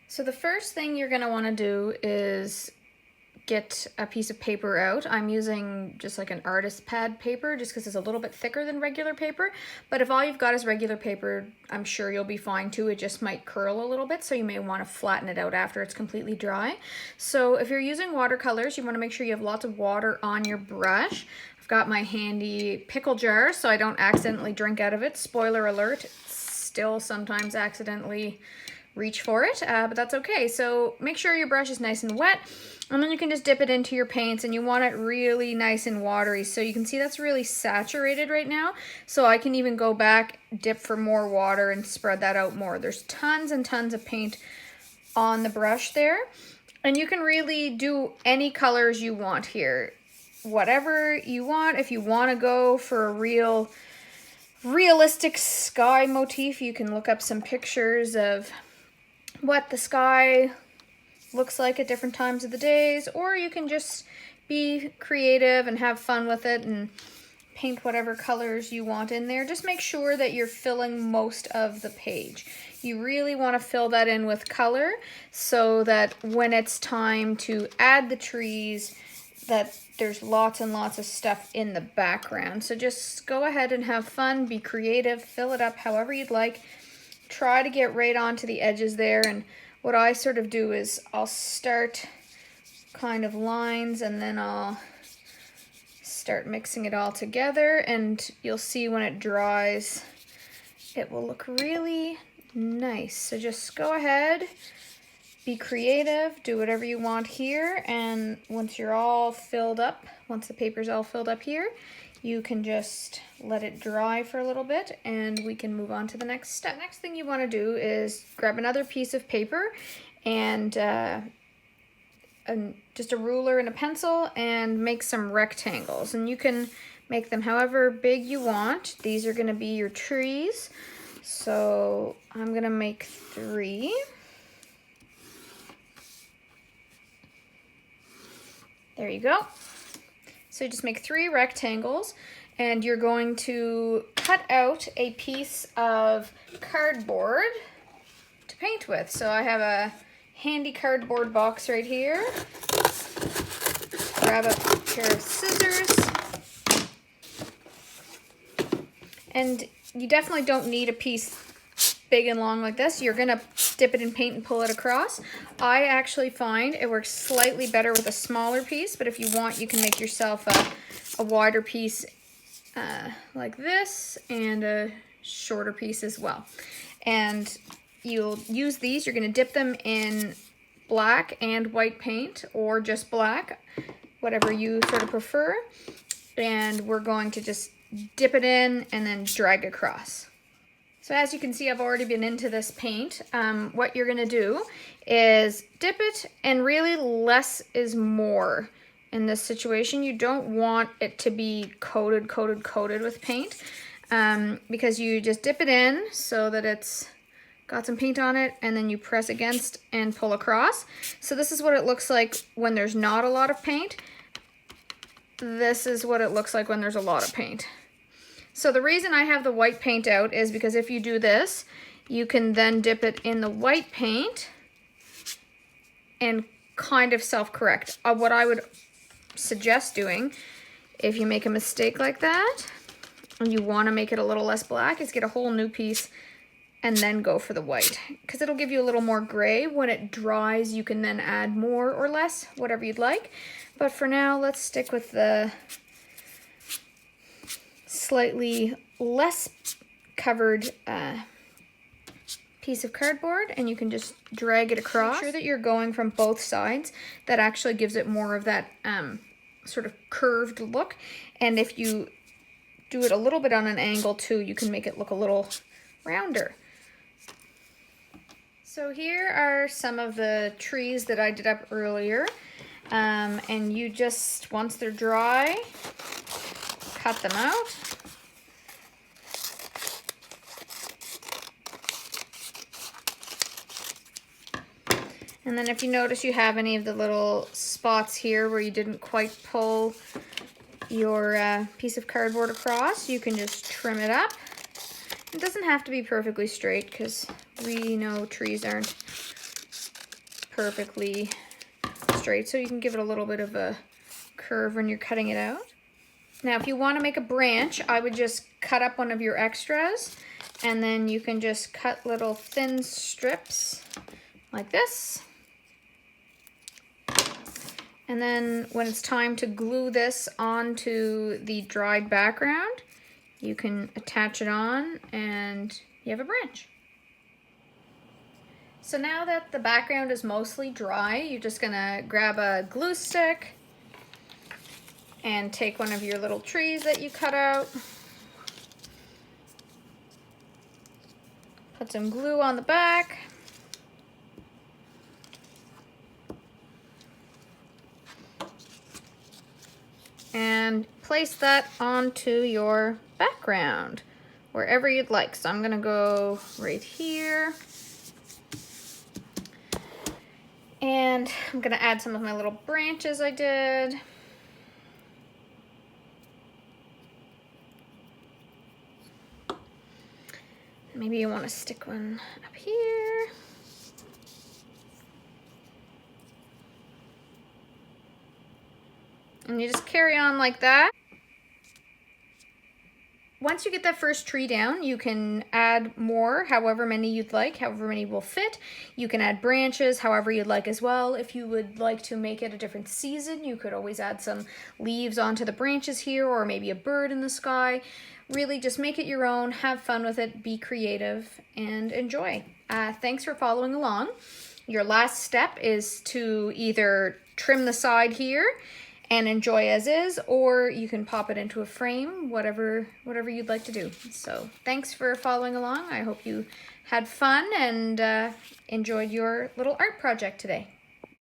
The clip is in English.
So the first thing you're going to want to do is get a piece of paper out. I'm using just like an artist pad paper just because it's a little bit thicker than regular paper. But if all you've got is regular paper, I'm sure you'll be fine too. It just might curl a little bit, so you may want to flatten it out after it's completely dry. So if you're using watercolors, you want to make sure you have lots of water on your brush. I've got my handy pickle jar so I don't accidentally drink out of it. Spoiler alert, still sometimes accidentally reach for it, but that's okay. So make sure your brush is nice and wet, and then you can just dip it into your paints, and you want it really nice and watery. So you can see that's really saturated right now. So I can even go back, dip for more water, and spread that out more. There's tons and tons of paint on the brush there, and you can really do any colors you want here. Whatever you want. If you want to go for a realistic sky motif, you can look up some pictures of what the sky looks like at different times of the days, or you can just be creative and have fun with it and paint whatever colors you want in there. Just make sure that you're filling most of the page. You really want to fill that in with color so that when it's time to add the trees, that there's lots and lots of stuff in the background. So just go ahead and have fun, be creative, fill it up however you'd like. Try to get right onto the edges there, and what I sort of do is I'll start kind of lines and then I'll start mixing it all together, and you'll see when it dries it will look really nice. So just go ahead, be creative, do whatever you want here, and once you're all filled up, once the paper's all filled up here, you can just let it dry for a little bit and we can move on to the next step. The next thing you want to do is grab another piece of paper and just a ruler and a pencil and make some rectangles. And you can make them however big you want. These are going to be your trees. So I'm going to make 3. There you go. So you just make 3 rectangles, and you're going to cut out a piece of cardboard to paint with. So I have a handy cardboard box right here. Grab a pair of scissors. And you definitely don't need a piece big and long like this. You're gonna dip it in paint and pull it across. I actually find it works slightly better with a smaller piece, but if you want, you can make yourself a wider piece like this and a shorter piece as well. And you'll use these, you're gonna dip them in black and white paint, or just black, whatever you sort of prefer. And we're going to just dip it in and then drag across. So as you can see, I've already been into this paint. What you're gonna do is dip it, and really less is more in this situation. You don't want it to be coated with paint, because you just dip it in so that it's got some paint on it, and then you press against and pull across. So this is what it looks like when there's not a lot of paint. This is what it looks like when there's a lot of paint. So the reason I have the white paint out is because if you do this, you can then dip it in the white paint and kind of self-correct. What I would suggest doing, if you make a mistake like that, and you want to make it a little less black, is get a whole new piece and then go for the white, because it'll give you a little more gray. When it dries, you can then add more or less, whatever you'd like. But for now, let's stick with the slightly less covered piece of cardboard, and you can just drag it across. Make sure that you're going from both sides. That actually gives it more of that sort of curved look. And if you do it a little bit on an angle too, you can make it look a little rounder. So here are some of the trees that I did up earlier. And you just, once they're dry, cut them out. And then if you notice you have any of the little spots here where you didn't quite pull your piece of cardboard across, you can just trim it up. It doesn't have to be perfectly straight, because we know trees aren't perfectly straight, so you can give it a little bit of a curve when you're cutting it out. Now, if you want to make a branch, I would just cut up one of your extras, and then you can just cut little thin strips like this. And then when it's time to glue this onto the dried background, you can attach it on and you have a branch. So now that the background is mostly dry, you're just gonna grab a glue stick and take one of your little trees that you cut out. Put some glue on the back. And place that onto your background wherever you'd like. So I'm gonna go right here. And I'm gonna add some of my little branches I did. Maybe you want to stick one up here. And you just carry on like that. Once you get that first tree down, you can add more, however many you'd like, however many will fit. You can add branches, however you'd like as well. If you would like to make it a different season, you could always add some leaves onto the branches here, or maybe a bird in the sky. Really just make it your own, have fun with it, be creative, and enjoy. Thanks for following along. Your last step is to either trim the side here and enjoy as is, or you can pop it into a frame, whatever you'd like to do. So thanks for following along. I hope you had fun and enjoyed your little art project today.